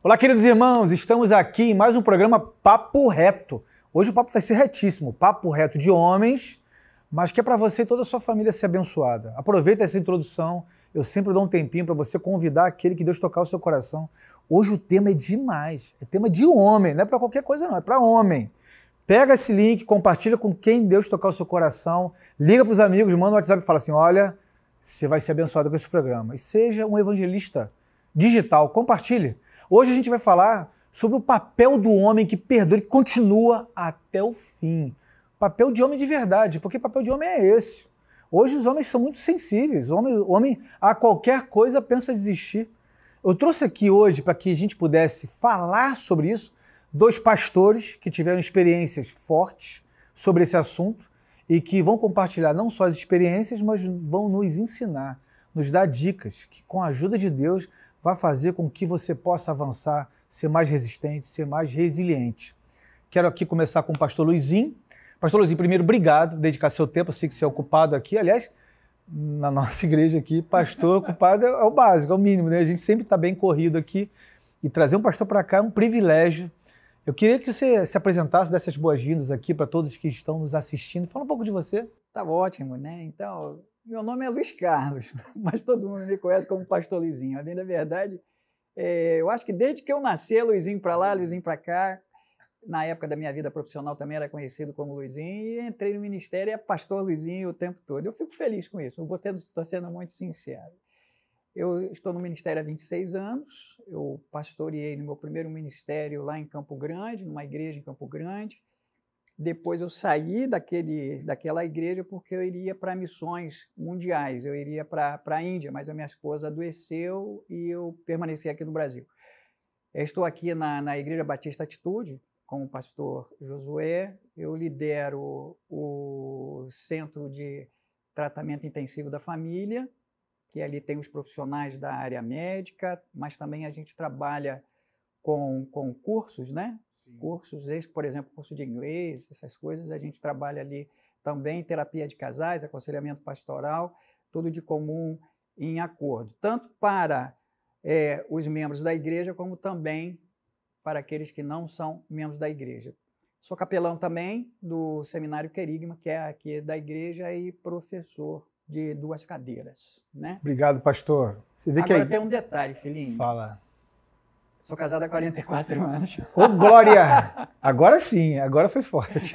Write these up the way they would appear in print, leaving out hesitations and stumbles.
Olá, queridos irmãos, estamos aqui em mais um programa Papo Reto. Hoje o papo vai ser retíssimo, papo reto de homens, mas que é para você e toda a sua família ser abençoada. Aproveita essa introdução, eu sempre dou um tempinho para você convidar aquele que Deus tocar o seu coração. Hoje o tema é demais, é tema de homem, não é para qualquer coisa não, é para homem. Pega esse link, compartilha com quem Deus tocar o seu coração, liga para os amigos, manda um WhatsApp e fala assim, olha, você vai ser abençoado com esse programa. E seja um evangelista digital, compartilhe. Hoje a gente vai falar sobre o papel do homem que perdoa e continua até o fim. Papel de homem de verdade, porque papel de homem é esse. Hoje os homens são muito sensíveis, o homem a qualquer coisa pensa desistir. Eu trouxe aqui hoje, para que a gente pudesse falar sobre isso, dois pastores que tiveram experiências fortes sobre esse assunto e que vão compartilhar não só as experiências, mas vão nos ensinar, nos dar dicas que, com a ajuda de Deus, vai fazer com que você possa avançar, ser mais resistente, ser mais resiliente. Quero aqui começar com o pastor Luizinho. Pastor Luizinho, primeiro, obrigado por dedicar seu tempo, eu sei que você é ocupado aqui. Aliás, na nossa igreja aqui, pastor ocupado é o básico, é o mínimo, né? A gente sempre está bem corrido aqui e trazer um pastor para cá é um privilégio. Eu queria que você se apresentasse, desse as boas-vindas aqui para todos que estão nos assistindo. Fala um pouco de você. Tá ótimo, né? Então, meu nome é Luiz Carlos, mas todo mundo me conhece como Pastor Luizinho. Além da verdade, eu acho que desde que eu nasci, Luizinho para lá, Luizinho para cá, na época da minha vida profissional também era conhecido como Luizinho, e entrei no ministério e é Pastor Luizinho o tempo todo. Eu fico feliz com isso, estou sendo muito sincero. Eu estou no ministério há 26 anos, eu pastoreei no meu primeiro ministério lá em Campo Grande, numa igreja em Campo Grande. Depois eu saí daquela igreja porque eu iria para missões mundiais, eu iria para a Índia, mas a minha esposa adoeceu e eu permaneci aqui no Brasil. Eu estou aqui na Igreja Batista Atitude, como pastor Josué, eu lidero o Centro de Tratamento Intensivo da Família, que ali tem os profissionais da área médica, mas também a gente trabalha com cursos, né? Sim. Cursos, por exemplo, curso de inglês, essas coisas, a gente trabalha ali também, terapia de casais, aconselhamento pastoral, tudo de comum em acordo, tanto para os membros da igreja, como também para aqueles que não são membros da igreja. Sou capelão também do Seminário Querigma, que é aqui da igreja, e professor de 2 cadeiras, né? Obrigado, pastor. Você vê Agora que tem um detalhe, filhinho. Fala. Sou casado há 44 anos. Ô, glória! Agora sim, agora foi forte.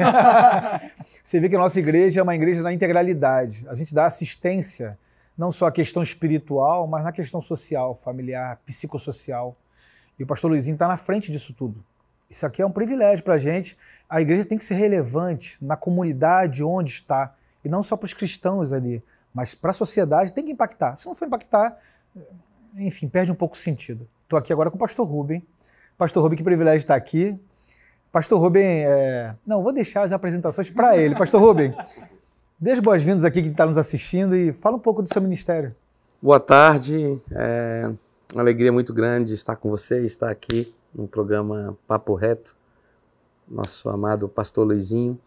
Você vê que a nossa igreja é uma igreja na integralidade. A gente dá assistência, não só à questão espiritual, mas na questão social, familiar, psicossocial. E o pastor Luizinho está na frente disso tudo. Isso aqui é um privilégio para a gente. A igreja tem que ser relevante na comunidade onde está, e não só para os cristãos ali, mas para a sociedade tem que impactar. Se não for impactar, enfim, perde um pouco o sentido. Estou aqui agora com o pastor Rubem. Pastor Rubem, que privilégio estar aqui. Pastor Rubem, não, vou deixar as apresentações para ele. Pastor Rubem, dê as boas-vindas aqui que está nos assistindo e fala um pouco do seu ministério. Boa tarde, uma alegria muito grande estar com você, estar aqui no programa Papo Reto, nosso amado pastor Luizinho.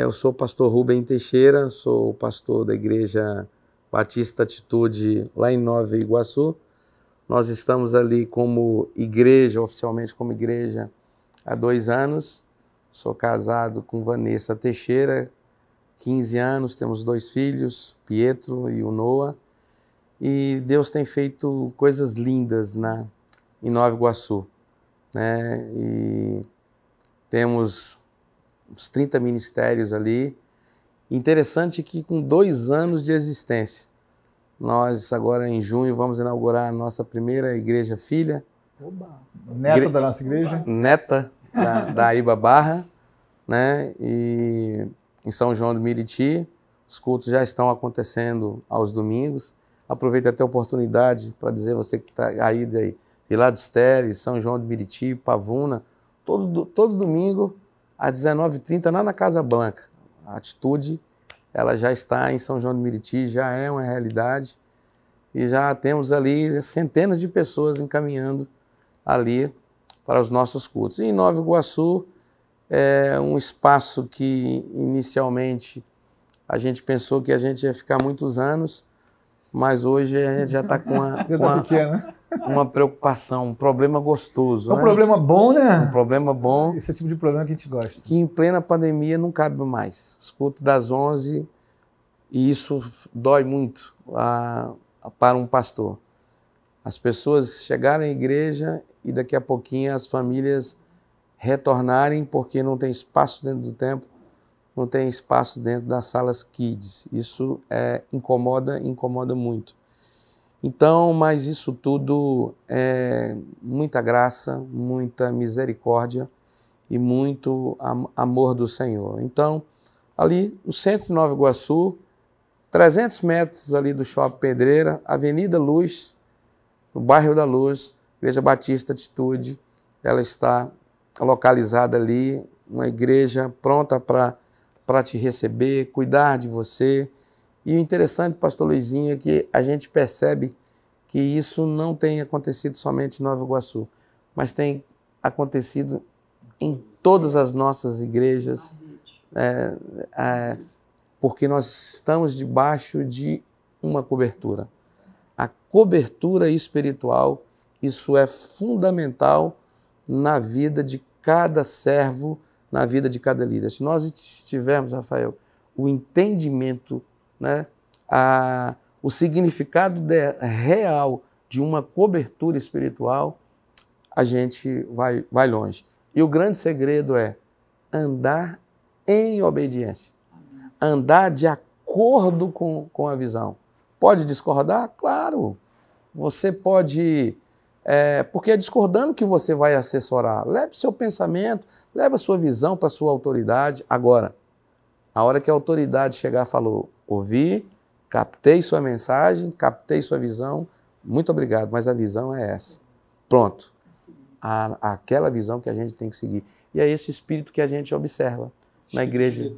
Eu sou o pastor Rubem Teixeira, sou pastor da Igreja Batista Atitude lá em Nova Iguaçu. Nós estamos ali como igreja, oficialmente como igreja, há 2 anos. Sou casado com Vanessa Teixeira, 15 anos, temos 2 filhos, Pietro e o Noah. E Deus tem feito coisas lindas em Nova Iguaçu, né? E temos uns 30 ministérios ali. Interessante que com 2 anos de existência, nós agora em junho vamos inaugurar a nossa primeira igreja filha. Oba. Neta da nossa igreja. Neta da Aíba Barra, né? E em São João do Meriti, os cultos já estão acontecendo aos domingos. Aproveito até a oportunidade para dizer, você que está aí de Vilar dos Teres, São João do Meriti, Pavuna, todo domingo às 19h30 lá na Casa Blanca. A Atitude, ela já está em São João do Meriti, já é uma realidade e já temos ali centenas de pessoas encaminhando ali para os nossos cultos. E em Nova Iguaçu é um espaço que inicialmente a gente pensou que a gente ia ficar muitos anos, mas hoje a gente já está com uma preocupação, um problema gostoso. É um problema bom, né? Um problema bom. Esse é o tipo de problema que a gente gosta. Que em plena pandemia não cabe mais. Os cultos das 11, e isso dói muito para um pastor. As pessoas chegarem à igreja e daqui a pouquinho as famílias retornarem porque não tem espaço dentro do templo, não tem espaço dentro das salas kids. Isso incomoda muito. Então, mas isso tudo é muita graça, muita misericórdia e muito amor do Senhor. Então, ali no centro de Nova Iguaçu, 300 metros ali do Shopping Pedreira, Avenida Luz, no bairro da Luz, Igreja Batista Atitude, ela está localizada ali, uma igreja pronta para te receber, cuidar de você. E o interessante, pastor Luizinho, é que a gente percebe que isso não tem acontecido somente em Nova Iguaçu, mas tem acontecido em todas as nossas igrejas, porque nós estamos debaixo de uma cobertura. A cobertura espiritual, isso é fundamental na vida de cada servo, na vida de cada líder. Se nós tivermos, Rafael, o entendimento, né, o significado real de uma cobertura espiritual, a gente vai longe. E o grande segredo é andar em obediência, andar de acordo com a visão. Pode discordar? Claro. Você pode... porque é discordando que você vai assessorar. Leve seu pensamento, leve a sua visão para a sua autoridade. Agora, a hora que a autoridade chegar, falou, ouvi, captei sua mensagem, captei sua visão, muito obrigado, mas a visão é essa. Pronto. Aquela visão que a gente tem que seguir. E é esse espírito que a gente observa na igreja.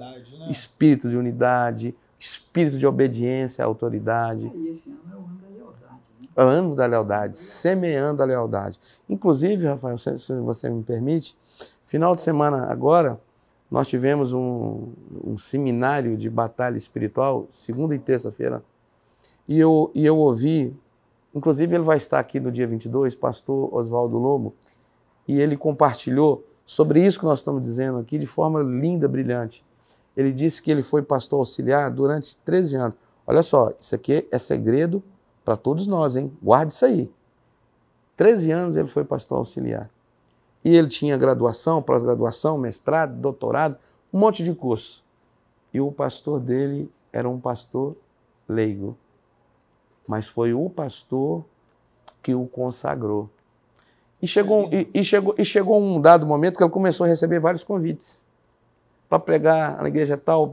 Espírito de unidade, espírito de obediência à autoridade. E esse ano é o ano da lealdade. Né? O ano da lealdade, semeando a lealdade. Inclusive, Rafael, se você me permite, final de semana agora, nós tivemos um seminário de batalha espiritual, segunda e terça-feira, e eu ouvi, inclusive ele vai estar aqui no dia 22, pastor Oswaldo Lobo, e ele compartilhou sobre isso que nós estamos dizendo aqui de forma linda, brilhante. Ele disse que ele foi pastor auxiliar durante 13 anos. Olha só, isso aqui é segredo para todos nós, hein? Guarde isso aí. 13 anos ele foi pastor auxiliar. E ele tinha graduação, pós-graduação, mestrado, doutorado, um monte de curso. E o pastor dele era um pastor leigo. Mas foi o pastor que o consagrou. E chegou um dado momento que ele começou a receber vários convites para pregar na igreja tal,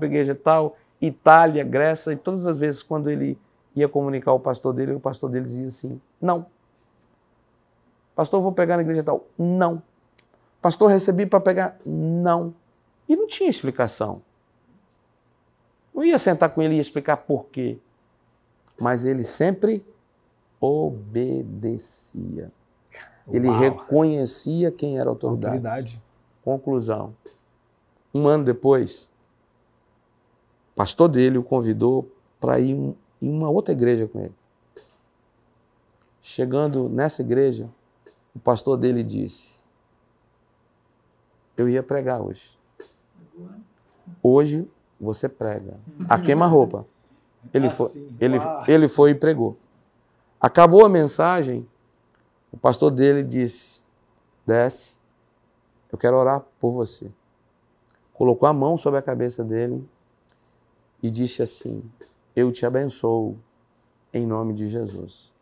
Itália, Grécia, e todas as vezes quando ele ia comunicar ao pastor dele, o pastor dele dizia assim, não. Pastor, eu vou pregar na igreja tal. Não. Pastor, recebi para pregar. Não. E não tinha explicação. Não ia sentar com ele e explicar por quê. Mas ele sempre obedecia. Ele reconhecia quem era a autoridade. Conclusão. Um ano depois, o pastor dele o convidou para ir em uma outra igreja com ele. Chegando nessa igreja, o pastor dele disse, eu ia pregar hoje. Hoje você prega. A queima-roupa. Ele foi e pregou. Acabou a mensagem, o pastor dele disse, desce, eu quero orar por você. Colocou a mão sobre a cabeça dele e disse assim, eu te abençoo em nome de Jesus.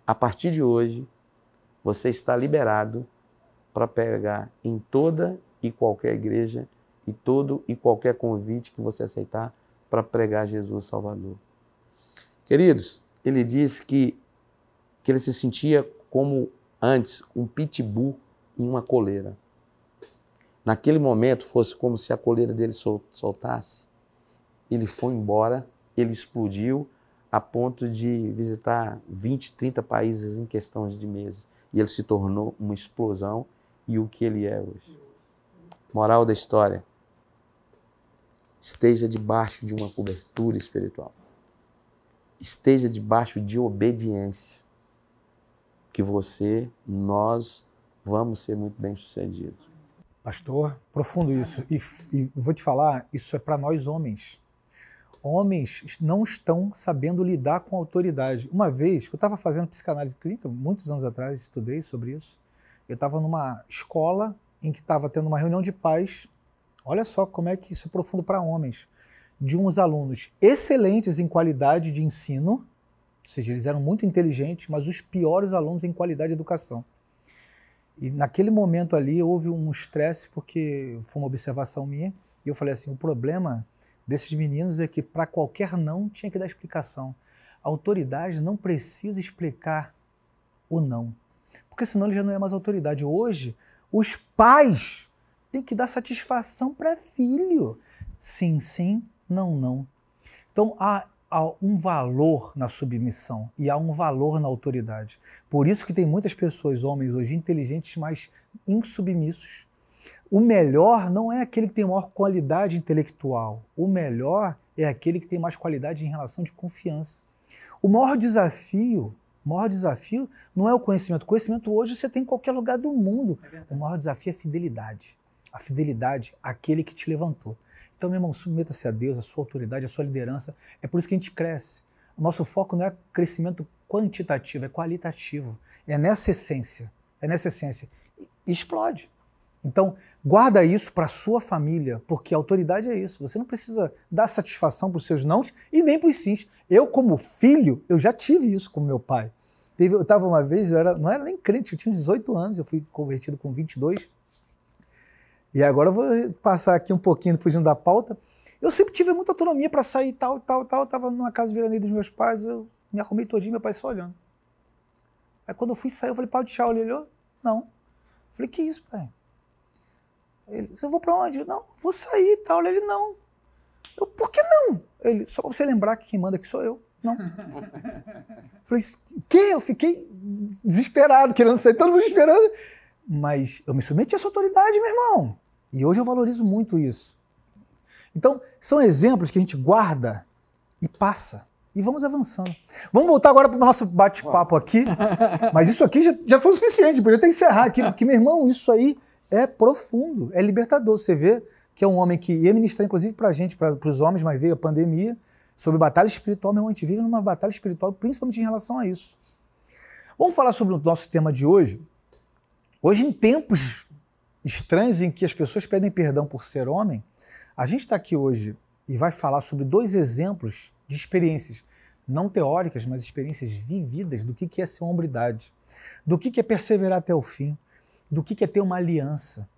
A partir de hoje, você está liberado para pregar em toda e qualquer igreja e todo e qualquer convite que você aceitar para pregar Jesus Salvador. Queridos, ele disse que ele se sentia como antes um pitbull em uma coleira. Naquele momento fosse como se a coleira dele soltasse. Ele foi embora, ele explodiu a ponto de visitar 20, 30 países em questões de meses. E ele se tornou uma explosão e o que ele é hoje. Moral da história. Esteja debaixo de uma cobertura espiritual. Esteja debaixo de obediência. que você, nós, vamos ser muito bem-sucedidos. Pastor, profundo isso. E vou te falar, isso é para nós homens. Homens não estão sabendo lidar com a autoridade. Uma vez, eu estava fazendo psicanálise clínica, muitos anos atrás, estudei sobre isso. Eu estava numa escola em que estava tendo uma reunião de pais. Olha só como é que isso é profundo para homens. De uns alunos excelentes em qualidade de ensino, ou seja, eles eram muito inteligentes, mas os piores alunos em qualidade de educação. E naquele momento ali houve um estresse, porque foi uma observação minha, e eu falei assim, o problema desses meninos é que para qualquer não tinha que dar explicação. A autoridade não precisa explicar o não, porque senão ele já não é mais autoridade. Hoje, os pais têm que dar satisfação para filho. Sim, sim, não, não. Então há um valor na submissão e há um valor na autoridade. Por isso que tem muitas pessoas, homens hoje, inteligentes, mas insubmissos. O melhor não é aquele que tem maior qualidade intelectual. O melhor é aquele que tem mais qualidade em relação de confiança. O maior desafio não é o conhecimento. O conhecimento hoje você tem em qualquer lugar do mundo. O maior desafio é a fidelidade. A fidelidade àquele que te levantou. Então, meu irmão, submeta-se a Deus, a sua autoridade, a sua liderança. É por isso que a gente cresce. O nosso foco não é crescimento quantitativo, é qualitativo. É nessa essência. E explode. Então, guarda isso para a sua família, porque a autoridade é isso. Você não precisa dar satisfação para os seus nãos e nem para os sims. Eu, como filho, eu já tive isso com meu pai. Eu estava uma vez, não era nem crente, eu tinha 18 anos, eu fui convertido com 22. E agora eu vou passar aqui um pouquinho, fugindo da pauta. Eu sempre tive muita autonomia para sair tal. Eu estava numa casa de veraneio dos meus pais, eu me arrumei todinho, meu pai só olhando. Aí quando eu fui sair, eu falei, pai, tchau. Ele olhou? Não. Eu falei, que isso, pai? Ele, eu vou para onde? Não, vou sair e tal. Ele, não. Eu, por que não? Ele, só para você lembrar que quem manda aqui sou eu. Não. Eu falei, o quê? Eu fiquei desesperado, querendo sair, todo mundo esperando. Mas eu me submeti a essa autoridade, meu irmão. E hoje eu valorizo muito isso. Então, são exemplos que a gente guarda e passa. E vamos avançando. Vamos voltar agora para o nosso bate-papo aqui. Mas isso aqui já foi o suficiente. Podia até encerrar aqui, porque, meu irmão, isso aí é profundo, é libertador. Você vê que é um homem que ia ministrar, inclusive, para a gente, para os homens, mas veio a pandemia, sobre batalha espiritual. Meu irmão, a gente vive numa batalha espiritual, principalmente em relação a isso. Vamos falar sobre o nosso tema de hoje. Hoje, em tempos estranhos em que as pessoas pedem perdão por ser homem, a gente está aqui hoje e vai falar sobre 2 exemplos de experiências, não teóricas, mas experiências vividas do que é ser hombridade, do que é perseverar até o fim, do que é ter uma aliança,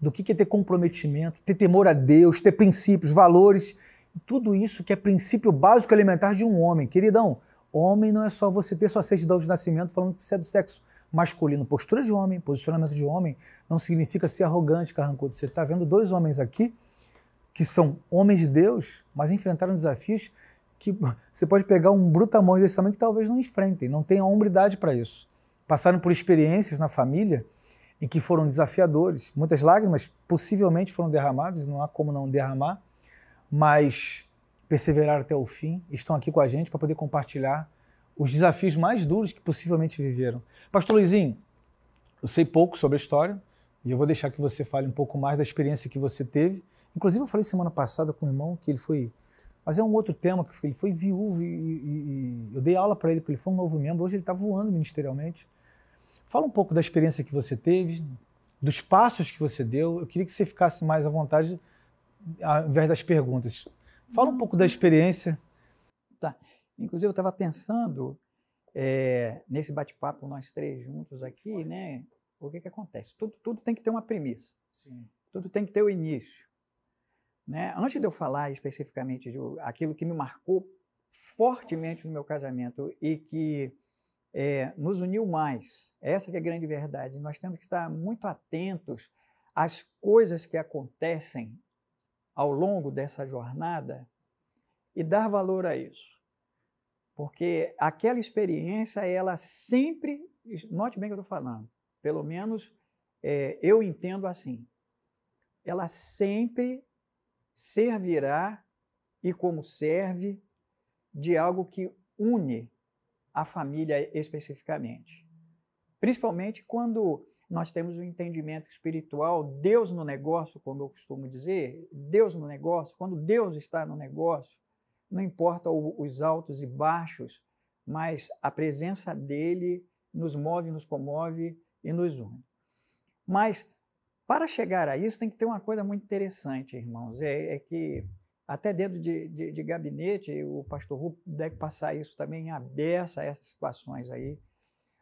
do que é ter comprometimento, ter temor a Deus, ter princípios, valores, tudo isso que é princípio básico elementar de um homem. Queridão, homem não é só você ter sua certidão de nascimento falando que você é do sexo masculino. Postura de homem, posicionamento de homem, não significa ser arrogante, carrancudo. Você está vendo 2 homens aqui que são homens de Deus, mas enfrentaram desafios que você pode pegar um brutamonte desse tamanho que talvez não enfrentem, não tenham hombridade para isso. Passaram por experiências na família em que foram desafiadores. Muitas lágrimas possivelmente foram derramadas, não há como não derramar, mas perseveraram até o fim, estão aqui com a gente para poder compartilhar os desafios mais duros que possivelmente viveram. Pastor Luizinho, eu sei pouco sobre a história e eu vou deixar que você fale um pouco mais da experiência que você teve. Inclusive, eu falei semana passada com o irmão que ele foi... Mas é um outro tema, que ele foi viúvo e eu dei aula para ele, porque ele foi um novo membro. Hoje ele está voando ministerialmente. Fala um pouco da experiência que você teve, dos passos que você deu. Eu queria que você ficasse mais à vontade ao invés das perguntas. Fala um pouco da experiência. Tá. Inclusive, eu estava pensando, nesse bate-papo, nós 3 juntos aqui, né? O que acontece? Tudo tem que ter uma premissa. Sim. Tudo tem que ter o início. Né? Antes de eu falar especificamente de aquilo que me marcou fortemente no meu casamento e que nos uniu mais, essa que é a grande verdade, nós temos que estar muito atentos às coisas que acontecem ao longo dessa jornada e dar valor a isso. Porque aquela experiência, ela sempre, note bem o que eu estou falando, pelo menos eu entendo assim, ela sempre servirá, e como serve, de algo que une a família especificamente. Principalmente quando nós temos um entendimento espiritual, Deus no negócio, como eu costumo dizer, Deus no negócio, quando Deus está no negócio, não importa os altos e baixos, mas a presença dele nos move, nos comove e nos une. Mas, para chegar a isso, tem que ter uma coisa muito interessante, irmãos, é que até dentro de gabinete, o pastor Rubens deve passar isso também aberto a essas situações aí,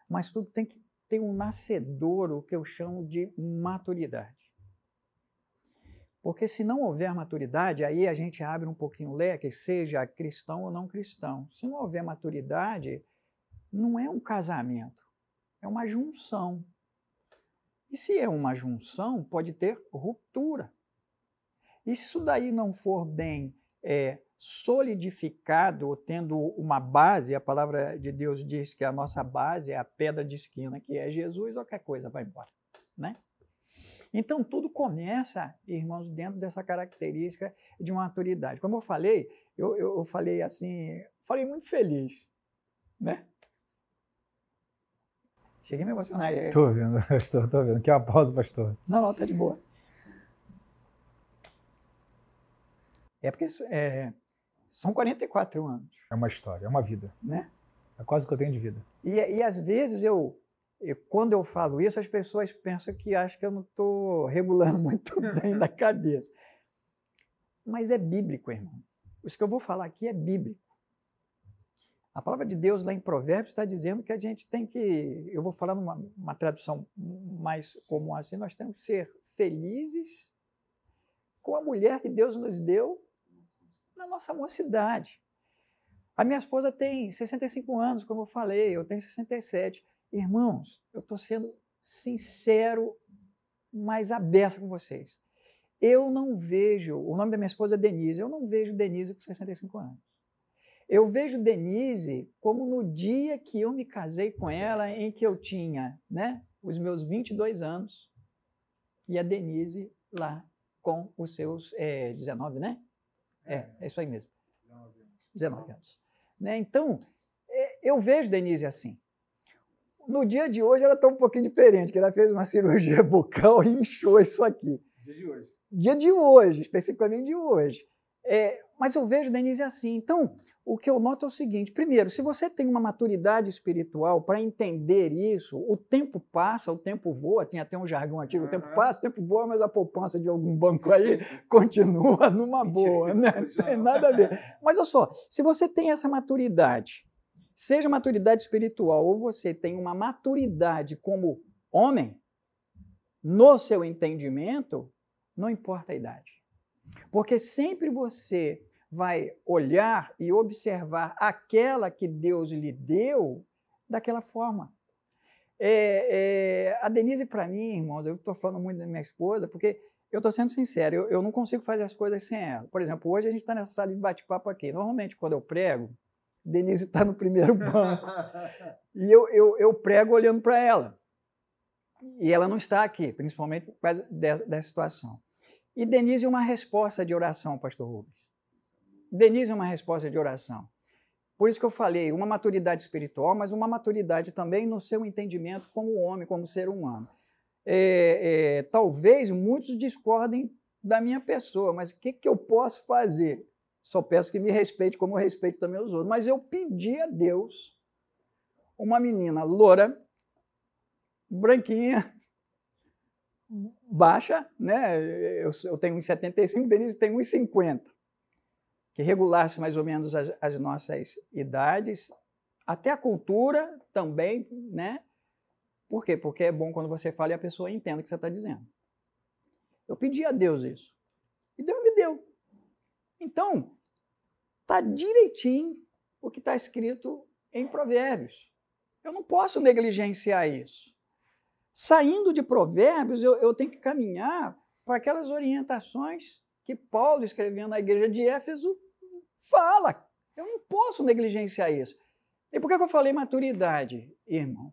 mas tudo tem que ter um nascedouro, o que eu chamo de maturidade. Porque se não houver maturidade, aí a gente abre um pouquinho o leque, seja cristão ou não cristão. Se não houver maturidade, não é um casamento, é uma junção. E se é uma junção, pode ter ruptura. E se isso daí não for bem solidificado, tendo uma base, a palavra de Deus diz que a nossa base é a pedra de esquina, que é Jesus, qualquer coisa vai embora, né? Então, tudo começa, irmãos, dentro dessa característica de uma maturidade. Como eu falei, eu falei assim, falei muito feliz, né? Cheguei a me emocionar. Estou vendo, estou vendo. Que é a pausa, pastor. Não, tá de boa. É porque são 44 anos. É uma história, é uma vida. Né? É quase o que eu tenho de vida. E às vezes, quando eu falo isso, as pessoas pensam que acham que eu não estou regulando muito bem da cabeça. Mas é bíblico, irmão. Isso que eu vou falar aqui é bíblico. A palavra de Deus lá em Provérbios está dizendo que a gente tem que, eu vou falar numa tradução mais comum assim, nós temos que ser felizes com a mulher que Deus nos deu na nossa mocidade. A minha esposa tem 65 anos, como eu falei, eu tenho 67. Irmãos, eu estou sendo sincero, mas aberto com vocês. Eu não vejo, o nome da minha esposa é Denise, eu não vejo Denise com 65 anos. Eu vejo Denise como no dia que eu me casei com ela, em que eu tinha, né, os meus 22 anos, e a Denise lá com os seus 19, né? É isso aí mesmo. 19 anos. Né? Então, eu vejo Denise assim. No dia de hoje ela está um pouquinho diferente, porque ela fez uma cirurgia bucal e inchou isso aqui. Dia de hoje. Dia de hoje, especificamente de hoje. Mas eu vejo Denise assim. Então, o que eu noto é o seguinte: primeiro, se você tem uma maturidade espiritual para entender isso, o tempo passa, o tempo voa, tem até um jargão antigo, o tempo passa, o tempo voa, mas a poupança de algum banco aí continua numa boa, né? Não tem nada a ver. Mas olha só, se você tem essa maturidade, seja maturidade espiritual ou você tem uma maturidade como homem, no seu entendimento, não importa a idade. Porque sempre você vai olhar e observar aquela que Deus lhe deu daquela forma. A Denise, para mim, irmãos, eu estou falando muito da minha esposa, porque eu estou sendo sincero, eu não consigo fazer as coisas sem ela. Por exemplo, hoje a gente está nessa sala de bate-papo aqui. Normalmente, quando eu prego, Denise está no primeiro banco e eu prego olhando para ela. E ela não está aqui, principalmente por causa dessa situação. E Denise é uma resposta de oração, pastor Rubens. Denise é uma resposta de oração. Por isso que eu falei, uma maturidade espiritual, mas uma maturidade também no seu entendimento como homem, como ser humano. Talvez muitos discordem da minha pessoa, mas o que eu posso fazer? Só peço que me respeite como eu respeito também os outros. Mas eu pedi a Deus uma menina loura, branquinha, baixa, né? Eu tenho 1,75, Denise tem 1,50, que regulasse mais ou menos as nossas idades, até a cultura também, né? Por quê? Porque é bom quando você fala e a pessoa entende o que você está dizendo. Eu pedi a Deus isso, e Deus me deu. Então, está direitinho o que está escrito em Provérbios. Eu não posso negligenciar isso. Saindo de Provérbios, eu tenho que caminhar para aquelas orientações que Paulo, escrevendo na igreja de Éfeso, fala. Eu não posso negligenciar isso. E por que eu falei maturidade, irmão?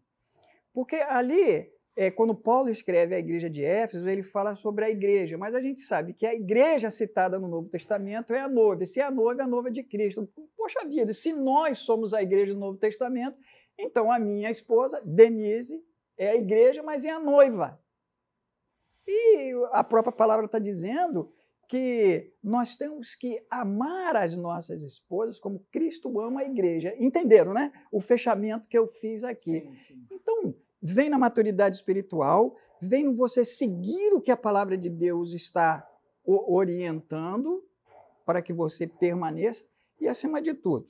Porque ali, quando Paulo escreve a igreja de Éfeso, ele fala sobre a igreja, mas a gente sabe que a igreja citada no Novo Testamento é a noiva. Se é a noiva de Cristo. Poxa vida, se nós somos a igreja do Novo Testamento, então a minha esposa, Denise, é a igreja, mas é a noiva. E a própria palavra está dizendo que nós temos que amar as nossas esposas como Cristo ama a igreja. Entenderam, né? O fechamento que eu fiz aqui. Sim, sim. Então, vem na maturidade espiritual, vem no você seguir o que a palavra de Deus está orientando para que você permaneça e, acima de tudo,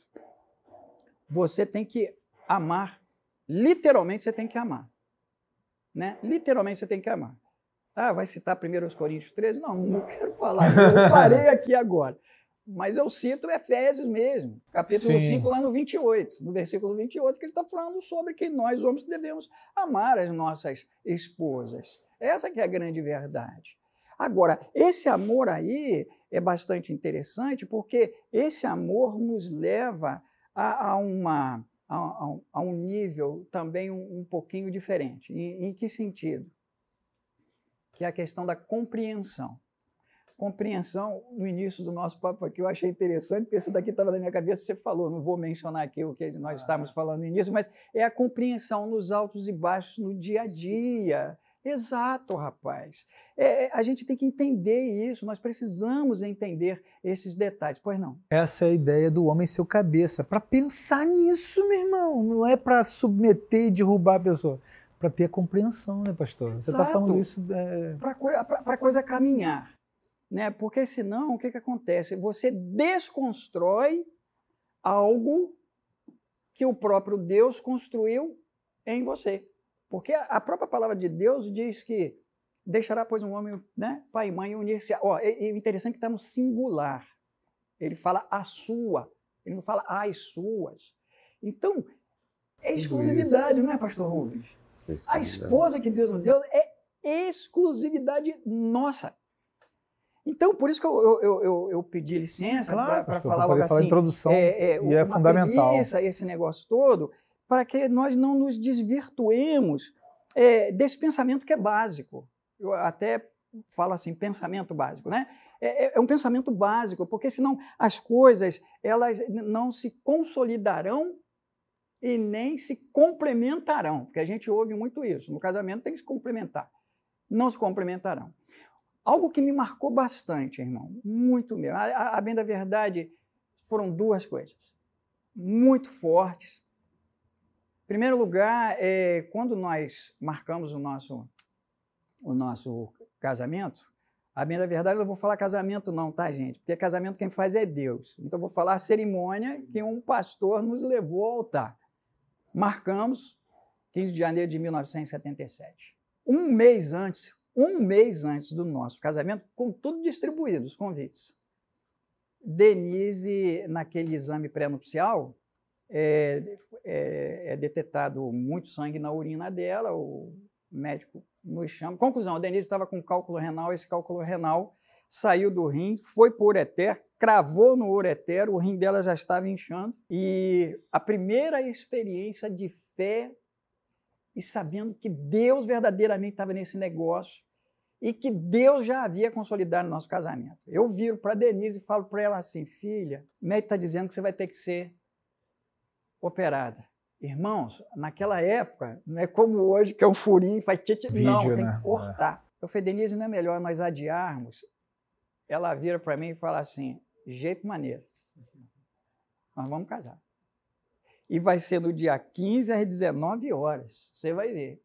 você tem que amar. Literalmente, você tem que amar. Né? Literalmente, você tem que amar. Ah, vai citar 1 Coríntios 13? Não quero falar. Eu parei aqui agora. Mas eu cito Efésios mesmo, capítulo 5, lá no 28. No versículo 28, que ele está falando sobre que nós, homens, devemos amar as nossas esposas. Essa que é a grande verdade. Agora, esse amor aí é bastante interessante, porque esse amor nos leva a um nível também um pouquinho diferente. Em que sentido? Que é a questão da compreensão. Compreensão, no início do nosso papo aqui, eu achei interessante, porque isso daqui estava na minha cabeça, você falou, não vou mencionar aqui o que nós estávamos falando no início, mas é a compreensão nos altos e baixos, no dia a dia. Exato, rapaz. A gente tem que entender isso, nós precisamos entender esses detalhes. Pois não? Essa é a ideia do homem ser o cabeça, para pensar nisso, meu irmão, não é para submeter e derrubar a pessoa. Para ter a compreensão, né, pastor? Você está falando isso... Para a coisa caminhar. Né? Porque senão, o que acontece? Você desconstrói algo que o próprio Deus construiu em você. Porque a própria palavra de Deus diz que deixará, pois, um homem, né, pai e mãe, unir-se. É interessante que está no singular. Ele fala a sua, ele não fala as suas. Então, é exclusividade, não é, pastor Rubens? A esposa que Deus nos deu é exclusividade nossa. Então, por isso que eu pedi licença para falar logo assim. A introdução e é fundamental. Esse negócio todo, para que nós não nos desvirtuemos desse pensamento que é básico. Eu até falo assim, pensamento básico, né? É um pensamento básico, porque senão as coisas elas não se consolidarão e nem se complementarão, porque a gente ouve muito isso. No casamento tem que se complementar. Não se complementarão. Algo que me marcou bastante, irmão, muito mesmo. A bem da verdade, foram duas coisas muito fortes. Em primeiro lugar, quando nós marcamos o nosso casamento, a bem da verdade, eu não vou falar casamento não, tá, gente? Porque casamento quem faz é Deus. Então, eu vou falar a cerimônia que um pastor nos levou ao altar. Marcamos 15 de janeiro de 1977. Um mês antes do nosso casamento, com tudo distribuído, os convites. Denise, naquele exame pré-nupcial, é detectado muito sangue na urina dela, o médico nos chama. Conclusão, a Denise estava com cálculo renal, esse cálculo renal saiu do rim, foi para o ureter, cravou no ureter, o rim dela já estava inchando, e a primeira experiência de fé e sabendo que Deus verdadeiramente estava nesse negócio e que Deus já havia consolidado o nosso casamento. Eu viro para a Denise e falo para ela assim, filha, o médico está dizendo que você vai ter que ser operada. Irmãos, naquela época, não é como hoje, que é um furinho, faz não, tem que cortar. Eu falei, Denise, não é melhor nós adiarmos? Ela vira para mim e fala assim, jeito maneiro, nós vamos casar. E vai ser no dia 15 às 19 horas, você vai ver.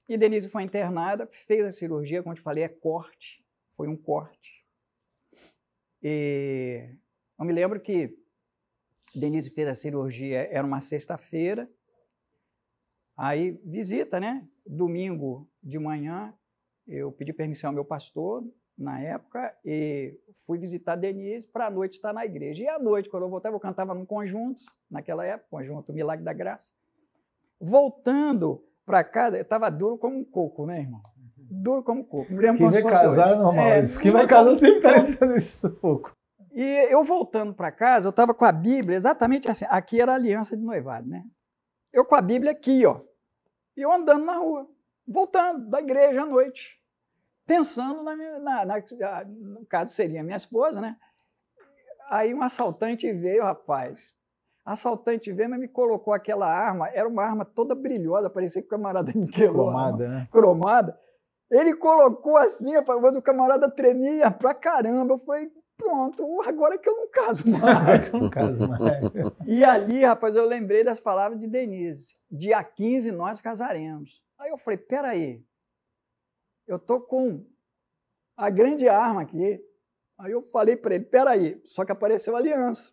E Denise foi internada, fez a cirurgia, como eu te falei, é corte, foi um corte. E eu me lembro que Denise fez a cirurgia, era uma sexta-feira, aí visita, né? Domingo de manhã, eu pedi permissão ao meu pastor, na época, e fui visitar a Denise para a noite estar na igreja. E à noite, quando eu voltava, eu cantava num conjunto, naquela época, conjunto Milagre da Graça. Voltando para casa, eu estava duro como um coco, né, irmão? Duro como um coco. Quem vai casar é normal isso. Quem vai casar sempre está nesse sufoco. E eu voltando para casa, eu estava com a Bíblia exatamente assim. Aqui era a aliança de noivado, né? Eu com a Bíblia aqui, ó. E eu andando na rua, voltando da igreja à noite, pensando no caso seria minha esposa, né? Aí um assaltante veio, rapaz. Assaltante veio, mas me colocou aquela arma, era uma arma toda brilhosa, parecia que o camarada niquelou. Cromada, né? Cromada. Ele colocou assim, mas o camarada tremia pra caramba. Eu falei, pronto, agora que eu não caso mais. Não caso mais. E ali, rapaz, eu lembrei das palavras de Denise. Dia 15 nós casaremos. Aí eu falei, peraí, eu tô com a grande arma aqui. Aí eu falei para ele, peraí, só que apareceu a aliança.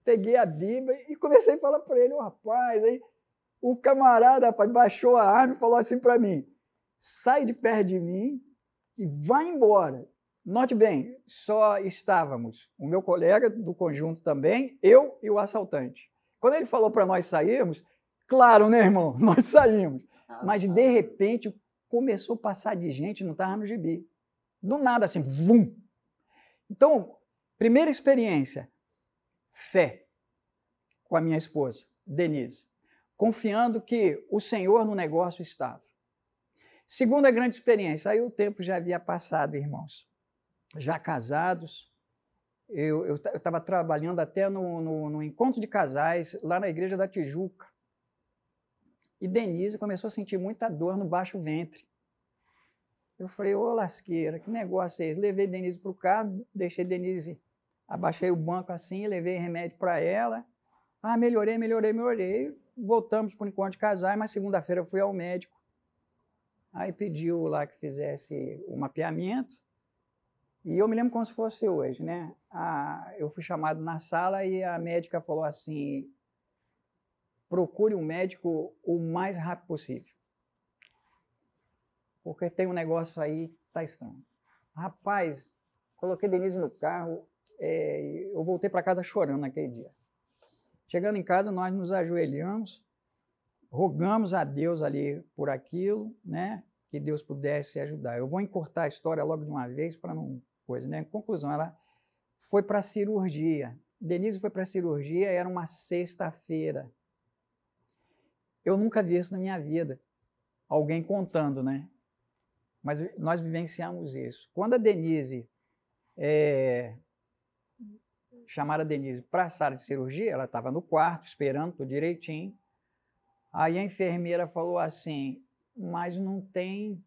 Peguei a Bíblia e comecei a falar para ele, rapaz, aí o camarada, rapaz, baixou a arma e falou assim para mim, sai de perto de mim e vai embora. Note bem, só estávamos o meu colega do conjunto também, eu e o assaltante. Quando ele falou para nós sairmos, claro, né, irmão, nós saímos. Mas, de repente, começou a passar de gente, não estava no gibi. Do nada, assim, vum. Então, primeira experiência, fé com a minha esposa, Denise, confiando que o Senhor no negócio estava. Segunda grande experiência, aí o tempo já havia passado, irmãos. Já casados, eu estava trabalhando até no encontro de casais, lá na igreja da Tijuca. E Denise começou a sentir muita dor no baixo ventre. Eu falei, ô lasqueira, que negócio é esse? Levei Denise para o carro, deixei Denise, abaixei o banco assim, levei remédio para ela. Ah, melhorei. Voltamos para o encontro de casais, mas segunda-feira eu fui ao médico. Aí pediu lá que fizesse o mapeamento. E eu me lembro como se fosse hoje, né? Eu fui chamado na sala e a médica falou assim, procure um médico o mais rápido possível. Porque tem um negócio aí, tá estranho. Rapaz, coloquei Denise no carro, eu voltei para casa chorando naquele dia. Chegando em casa, nós nos ajoelhamos, rogamos a Deus ali por aquilo, né? Que Deus pudesse ajudar. Eu vou encurtar a história logo de uma vez para não coisa, né? Conclusão, ela foi para a cirurgia. Denise foi para a cirurgia, era uma sexta-feira. Eu nunca vi isso na minha vida. Alguém contando, né? Mas nós vivenciamos isso. Quando a Denise, chamaram a Denise para a sala de cirurgia, ela estava no quarto, esperando tudo direitinho. Aí a enfermeira falou assim, mas não tem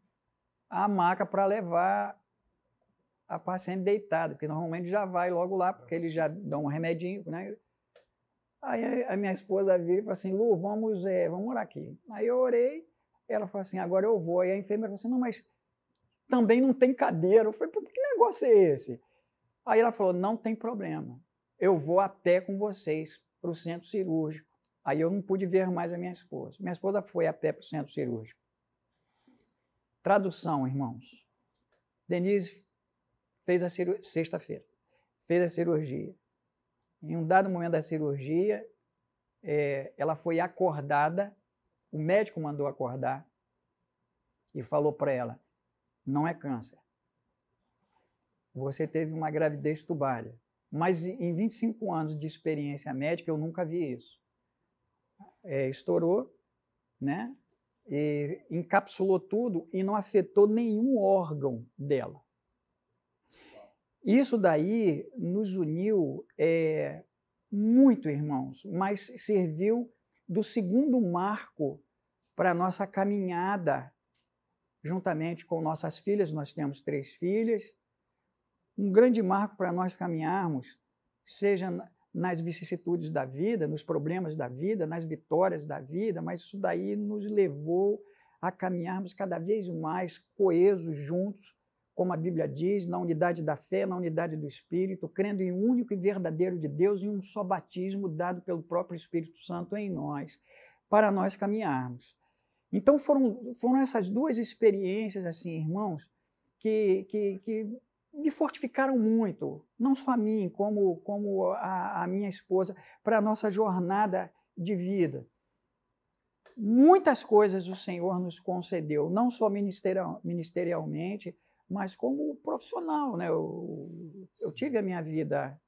a maca para levar a paciente deitada, porque normalmente já vai logo lá, porque eles já dão um remedinho, né? Aí a minha esposa veio e falou assim, Lu, vamos orar aqui. Aí eu orei, ela falou assim, agora eu vou. Aí a enfermeira falou assim, não, mas também não tem cadeira. Eu falei, que negócio é esse? Aí ela falou, não tem problema, eu vou a pé com vocês para o centro cirúrgico. Aí eu não pude ver mais a minha esposa. Minha esposa foi a pé para o centro cirúrgico. Tradução, irmãos. Denise fez a cirurgia, sexta-feira, fez a cirurgia. Em um dado momento da cirurgia, ela foi acordada, o médico mandou acordar e falou para ela, não é câncer. Você teve uma gravidez tubária. Mas em 25 anos de experiência médica, eu nunca vi isso. Estourou, né? E encapsulou tudo e não afetou nenhum órgão dela. Isso daí nos uniu muito, irmãos, mas serviu do segundo marco para a nossa caminhada, juntamente com nossas filhas, nós temos 3 filhas, um grande marco para nós caminharmos, seja nas vicissitudes da vida, nos problemas da vida, nas vitórias da vida, mas isso daí nos levou a caminharmos cada vez mais coesos, juntos, como a Bíblia diz, na unidade da fé, na unidade do Espírito, crendo em um único e verdadeiro de Deus e um só batismo dado pelo próprio Espírito Santo em nós, para nós caminharmos. Então foram essas 2 experiências, assim, irmãos, que me fortificaram muito, não só a mim, como a minha esposa, para a nossa jornada de vida. Muitas coisas o Senhor nos concedeu, não só ministerialmente, mas como profissional, né? Eu tive a minha vida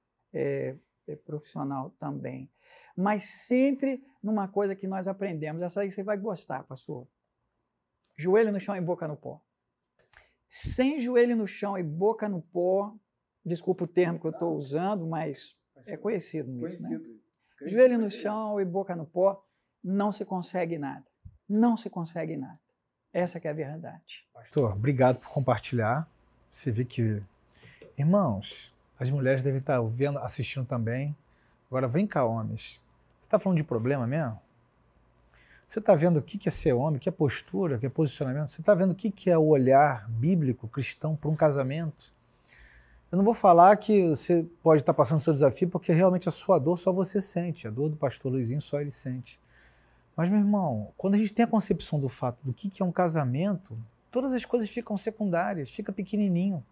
profissional também, mas sempre numa coisa que nós aprendemos, essa aí você vai gostar, pastor. Joelho no chão e boca no pó. Sem joelho no chão e boca no pó, desculpa o termo que eu estou usando, mas é conhecido nisso. Conhecido. Né? Joelho no chão e boca no pó, não se consegue nada. Não se consegue nada. Essa que é a verdade. Pastor, obrigado por compartilhar. Você vê que, irmãos, as mulheres devem estar vendo, assistindo também. Agora, vem cá, homens. Você está falando de problema mesmo? Você está vendo o que é ser homem, o que é postura, o que é posicionamento? Você está vendo o que é o olhar bíblico, cristão, para um casamento? Eu não vou falar que você pode estar passando o seu desafio, porque realmente a sua dor só você sente. A dor do pastor Luizinho só ele sente. Mas, meu irmão, quando a gente tem a concepção do fato do que é um casamento, todas as coisas ficam secundárias, fica pequenininho,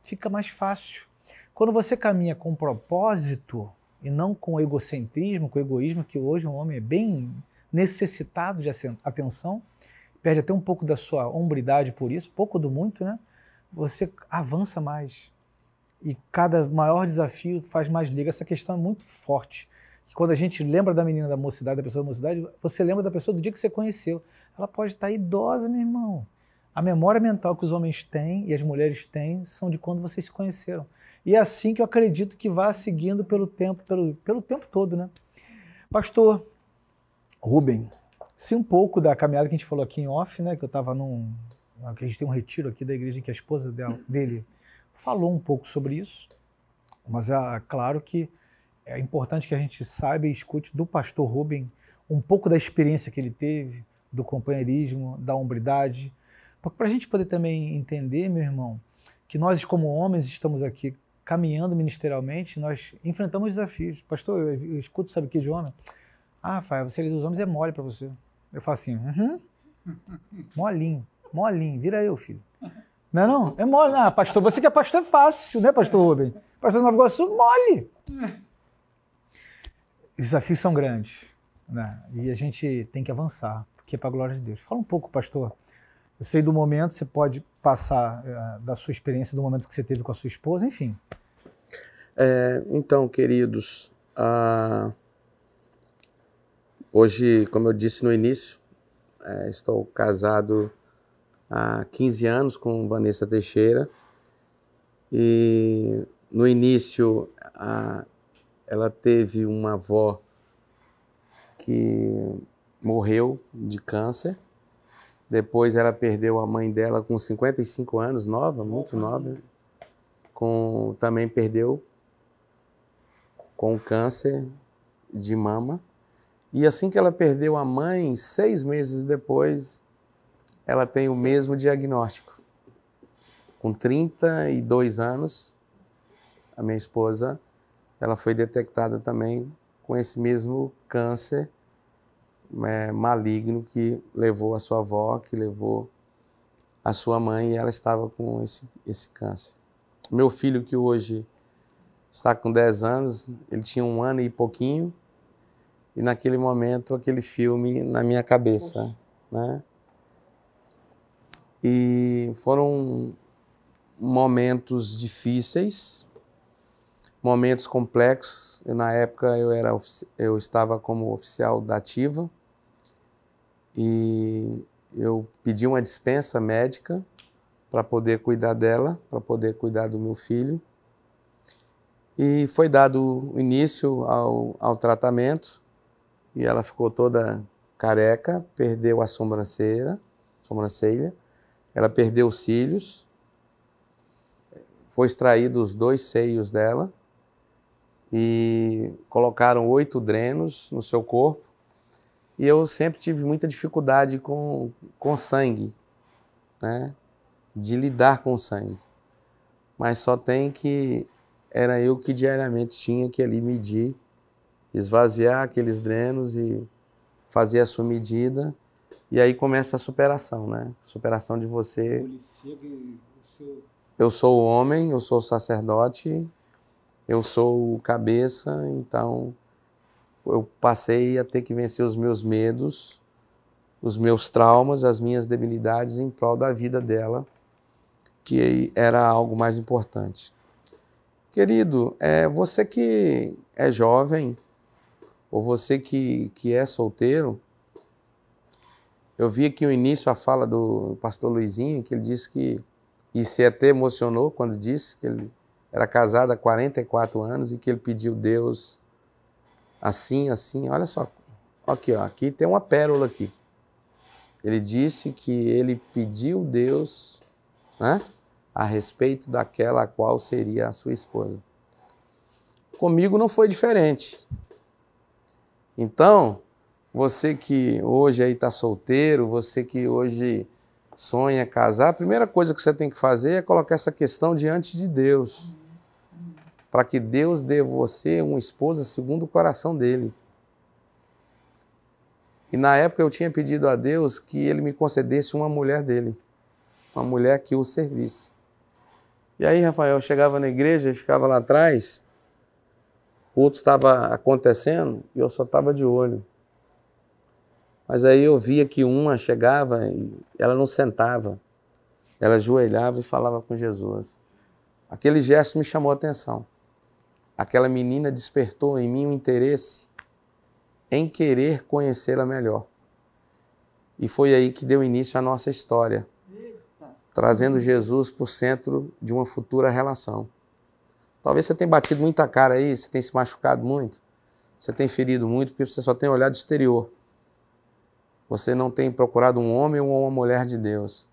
fica mais fácil. Quando você caminha com propósito e não com egocentrismo, com egoísmo, que hoje um homem é bem necessitado de atenção, perde até um pouco da sua hombridade por isso, pouco do muito, né? Você avança mais. E cada maior desafio faz mais liga. Essa questão é muito forte. Quando a gente lembra da menina da mocidade, da pessoa da mocidade, você lembra da pessoa do dia que você conheceu. Ela pode estar idosa, meu irmão. A memória mental que os homens têm e as mulheres têm são de quando vocês se conheceram. E é assim que eu acredito que vá seguindo pelo tempo todo, né? Pastor Rubem, se um pouco da caminhada que a gente falou aqui em off, né? Que eu estava que a gente tem um retiro aqui da igreja que a esposa dele falou um pouco sobre isso, mas é claro que é importante que a gente saiba e escute do pastor Rubem um pouco da experiência que ele teve, do companheirismo, da hombridade, porque para a gente poder também entender, meu irmão, que nós como homens estamos aqui caminhando ministerialmente, nós enfrentamos desafios. Pastor, eu escuto, sabe o que de homem? Ah, Rafael, você dos homens é mole para você. Eu falo assim, molinho, vira eu, filho. Não é não? É mole. Ah, pastor, você que é pastor é fácil, né, pastor Rubem? Pastor Nova Iguaçu, mole. Os desafios são grandes, né? E a gente tem que avançar, porque é para a glória de Deus. Fala um pouco, pastor. Eu sei do momento, você pode passar da sua experiência, do momento que você teve com a sua esposa, enfim. Então, queridos, hoje, como eu disse no início, estou casado há 15 anos com Vanessa Teixeira e no início ela teve uma avó que morreu de câncer, depois ela perdeu a mãe dela com 55 anos, nova, muito nova, também perdeu com câncer de mama. E assim que ela perdeu a mãe, 6 meses depois, ela tem o mesmo diagnóstico. Com 32 anos, a minha esposa, ela foi detectada também com esse mesmo câncer maligno que levou a sua avó, que levou a sua mãe, e ela estava com esse câncer. Meu filho, que hoje está com 10 anos, ele tinha 1 ano e pouquinho, e naquele momento, aquele filme na minha cabeça, né? E foram momentos difíceis, momentos complexos. Na época eu estava como oficial da ativa e eu pedi uma dispensa médica para poder cuidar dela, para poder cuidar do meu filho. E foi dado início ao tratamento e ela ficou toda careca, perdeu a sobrancelha, ela perdeu os cílios, foi extraído os 2 seios dela e colocaram 8 drenos no seu corpo. E eu sempre tive muita dificuldade com sangue, né? De lidar com sangue. Mas só tem que era eu que diariamente tinha que ali medir, esvaziar aqueles drenos e fazer a sua medida. E aí começa a superação, né? Superação de você. Eu sou o homem, eu sou o sacerdote, eu sou o cabeça, então eu passei a ter que vencer os meus medos, os meus traumas, as minhas debilidades em prol da vida dela, que era algo mais importante. Querido, você que é jovem, ou você que é solteiro, eu vi aqui no início a fala do pastor Luizinho, que ele disse que, e se até emocionou quando disse que ele era casado há 44 anos e que ele pediu Deus assim, assim, olha só. Aqui, ó, aqui tem uma pérola aqui. Ele disse que ele pediu Deus, né, a respeito daquela a qual seria a sua esposa. Comigo não foi diferente. Então, você que hoje aí está solteiro, você que hoje sonha casar, a primeira coisa que você tem que fazer é colocar essa questão diante de Deus, para que Deus dê a você uma esposa segundo o coração dele. E na época eu tinha pedido a Deus que ele me concedesse uma mulher dele, uma mulher que o servisse. E aí, Rafael, eu chegava na igreja e ficava lá atrás, o culto estava acontecendo e eu só estava de olho. Mas aí eu via que uma chegava e ela não sentava, ela ajoelhava e falava com Jesus. Aquele gesto me chamou a atenção. Aquela menina despertou em mim um interesse em querer conhecê-la melhor. E foi aí que deu início à nossa história, trazendo Jesus para o centro de uma futura relação. Talvez você tenha batido muita cara aí, você tenha se machucado muito, você tenha ferido muito, porque você só tem olhado exterior. Você não tem procurado um homem ou uma mulher de Deus.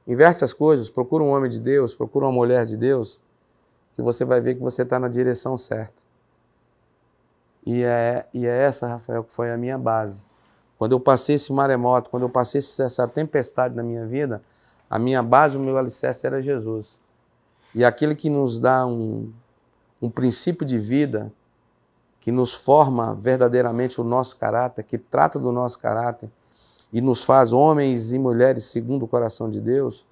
Inverte as coisas, procura um homem de Deus, procura uma mulher de Deus, que você vai ver que você está na direção certa. E é essa, Rafael, que foi a minha base. Quando eu passei esse maremoto, quando eu passei essa tempestade na minha vida, a minha base, o meu alicerce era Jesus. E aquele que nos dá um princípio de vida, que nos forma verdadeiramente o nosso caráter, que trata do nosso caráter e nos faz homens e mulheres segundo o coração de Deus,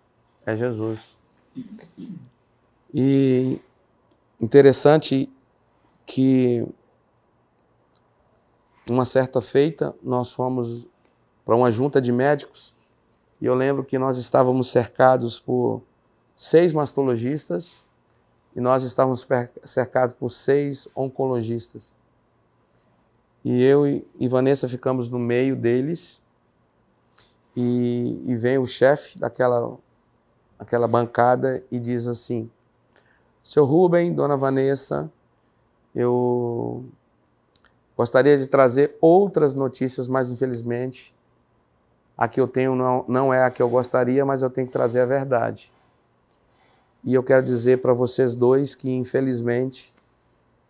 é Jesus. E interessante que uma certa feita, nós fomos para uma junta de médicos e eu lembro que nós estávamos cercados por 6 mastologistas e nós estávamos cercados por 6 oncologistas. E eu e Vanessa ficamos no meio deles e vem o chefe daquela bancada e diz assim: Seu Rubem, Dona Vanessa, eu gostaria de trazer outras notícias, mas infelizmente a que eu tenho não é a que eu gostaria, mas eu tenho que trazer a verdade. E eu quero dizer para vocês dois que infelizmente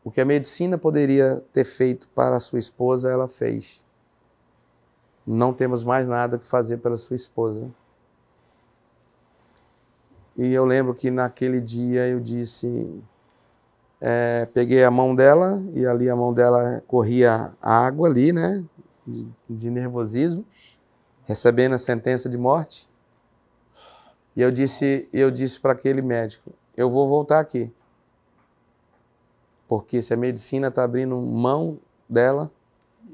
o que a medicina poderia ter feito para a sua esposa, ela fez. Não temos mais nada que fazer pela sua esposa. E eu lembro que naquele dia eu disse... peguei a mão dela e ali a mão dela corria água ali, né, de nervosismo, recebendo a sentença de morte. E eu disse para aquele médico, eu vou voltar aqui, porque se a medicina está abrindo mão dela,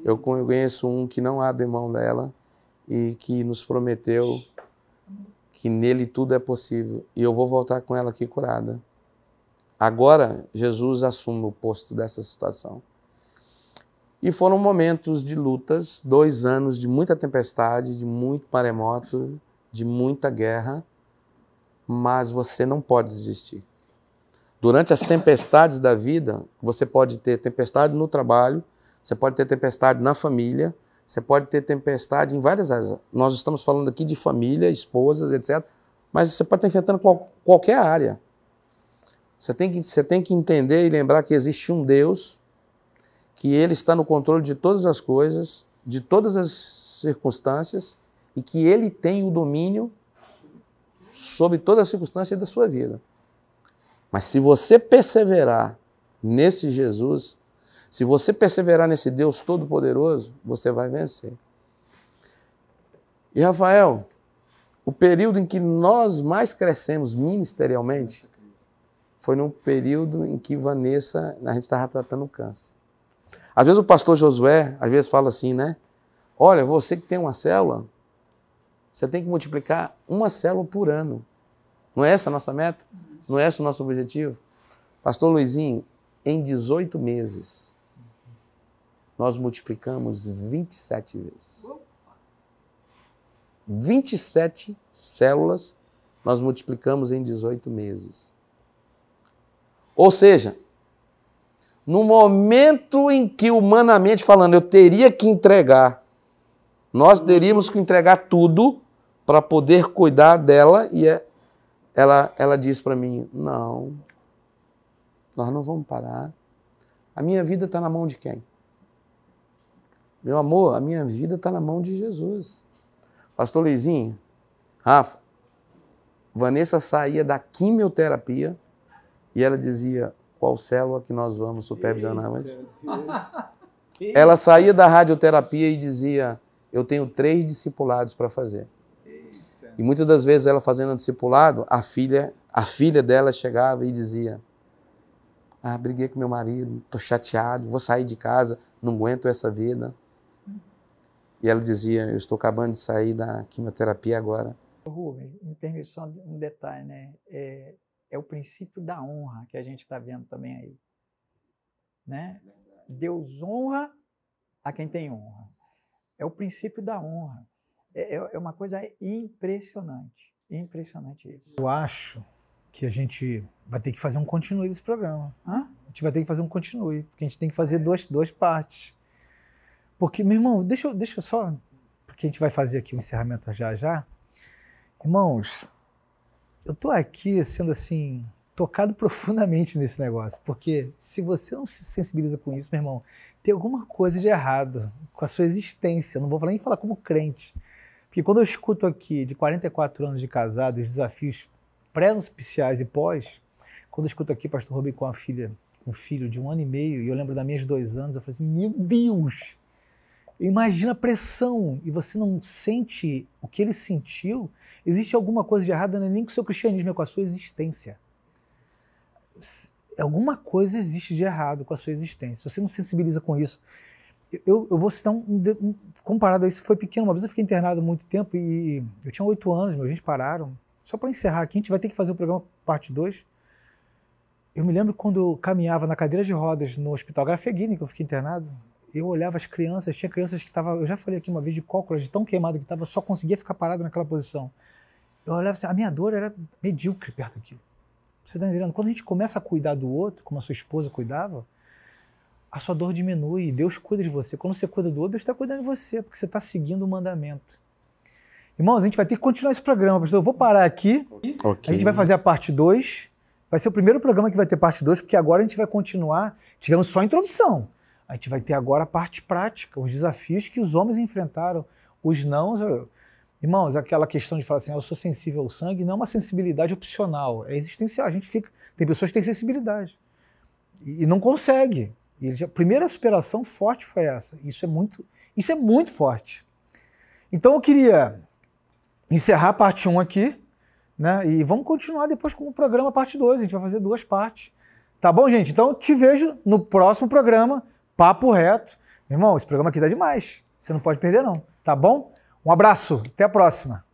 eu conheço um que não abre mão dela e que nos prometeu que nele tudo é possível, e eu vou voltar com ela aqui curada. Agora, Jesus assume o posto dessa situação. E foram momentos de lutas, 2 anos de muita tempestade, de muito maremoto, de muita guerra, mas você não pode desistir. Durante as tempestades da vida, você pode ter tempestade no trabalho, você pode ter tempestade na família, você pode ter tempestade em várias áreas. Nós estamos falando aqui de família, esposas, etc. Mas você pode estar enfrentando qualquer área. Você tem que entender e lembrar que existe um Deus, que Ele está no controle de todas as coisas, de todas as circunstâncias, e que Ele tem o domínio sobre todas as circunstâncias da sua vida. Mas se você perseverar nesse Jesus, se você perseverar nesse Deus Todo-Poderoso, você vai vencer. E Rafael, o período em que nós mais crescemos ministerialmente foi num período em que Vanessa, a gente estava tratando o câncer. Às vezes o pastor Josué, às vezes fala assim, né? Olha, você que tem uma célula, você tem que multiplicar uma célula por ano. Não é essa a nossa meta? Não é esse o nosso objetivo? Pastor Luizinho, em 18 meses, nós multiplicamos 27 vezes. 27 células nós multiplicamos em 18 meses. Ou seja, No momento em que, humanamente falando, eu teria que entregar, nós teríamos que entregar tudo para poder cuidar dela, e ela disse para mim, não, nós não vamos parar. A minha vida está na mão de quem? Meu amor, a minha vida está na mão de Jesus. Pastor Luizinho, Rafa, Vanessa saía da quimioterapia e ela dizia, qual célula que nós vamos supervisionar hoje? Ela saía da radioterapia e dizia, eu tenho 3 discipulados para fazer. E muitas das vezes ela fazendo um discipulado, a filha dela chegava e dizia, briguei com meu marido, estou chateado, vou sair de casa, não aguento essa vida. E ela dizia, eu estou acabando de sair da quimioterapia agora. Rubens, me permite só um detalhe, né? É o princípio da honra que a gente está vendo também aí. Né? Deus honra a quem tem honra. É o princípio da honra. É uma coisa impressionante. Impressionante isso. Eu acho que a gente vai ter que fazer um continue desse programa. Hã? A gente vai ter que fazer um continue, porque a gente tem que fazer duas partes. Porque, meu irmão, deixa eu só, porque a gente vai fazer aqui o encerramento já. Irmãos, eu estou aqui sendo assim, tocado profundamente nesse negócio, porque se você não se sensibiliza com isso, meu irmão, tem alguma coisa de errado com a sua existência. Não vou nem falar como crente. Porque quando eu escuto aqui de 44 anos de casado, os desafios pré-nupciais e pós, quando eu escuto aqui pastor Rubem com um filho de 1 ano e meio, e eu lembro das minhas 2 anos, eu falei assim, meu Deus! Imagina a pressão, e você não sente o que ele sentiu, existe alguma coisa de errado, não é nem com o seu cristianismo, é com a sua existência. Alguma coisa existe de errado com a sua existência. Se você não sensibiliza com isso, eu vou citar comparado a isso, foi pequeno, uma vez eu fiquei internado há muito tempo, e eu tinha 8 anos, meus gente pararam. Só para encerrar aqui, a gente vai ter que fazer o programa parte 2. Eu me lembro quando eu caminhava na cadeira de rodas no Hospital Grafeguini, que eu fiquei internado, eu olhava as crianças, tinha crianças que estavam, eu já falei aqui uma vez de cócoras, de tão queimado que estava, só conseguia ficar parado naquela posição. Eu olhava assim, a minha dor era medíocre perto daquilo. Você está entendendo? Quando a gente começa a cuidar do outro, como a sua esposa cuidava, a sua dor diminui, Deus cuida de você. Quando você cuida do outro, Deus está cuidando de você, porque você está seguindo o mandamento. Irmãos, a gente vai ter que continuar esse programa, pastor. Eu vou parar aqui, A gente vai fazer a parte 2, vai ser o primeiro programa que vai ter parte 2, porque agora a gente vai continuar, tivemos só a introdução. A gente vai ter agora a parte prática, os desafios que os homens enfrentaram, os nãos. Irmãos, aquela questão de falar assim, eu sou sensível ao sangue, não é uma sensibilidade opcional, é existencial. Tem pessoas que têm sensibilidade e não consegue. A primeira superação forte foi essa. Isso é muito forte. Então eu queria encerrar a parte 1 aqui, né? E vamos continuar depois com o programa parte 2. A gente vai fazer 2 partes. Tá bom, gente? Então eu te vejo no próximo programa, Papo Reto. Meu irmão, esse programa aqui dá demais. Você não pode perder, não. Tá bom? Um abraço. Até a próxima.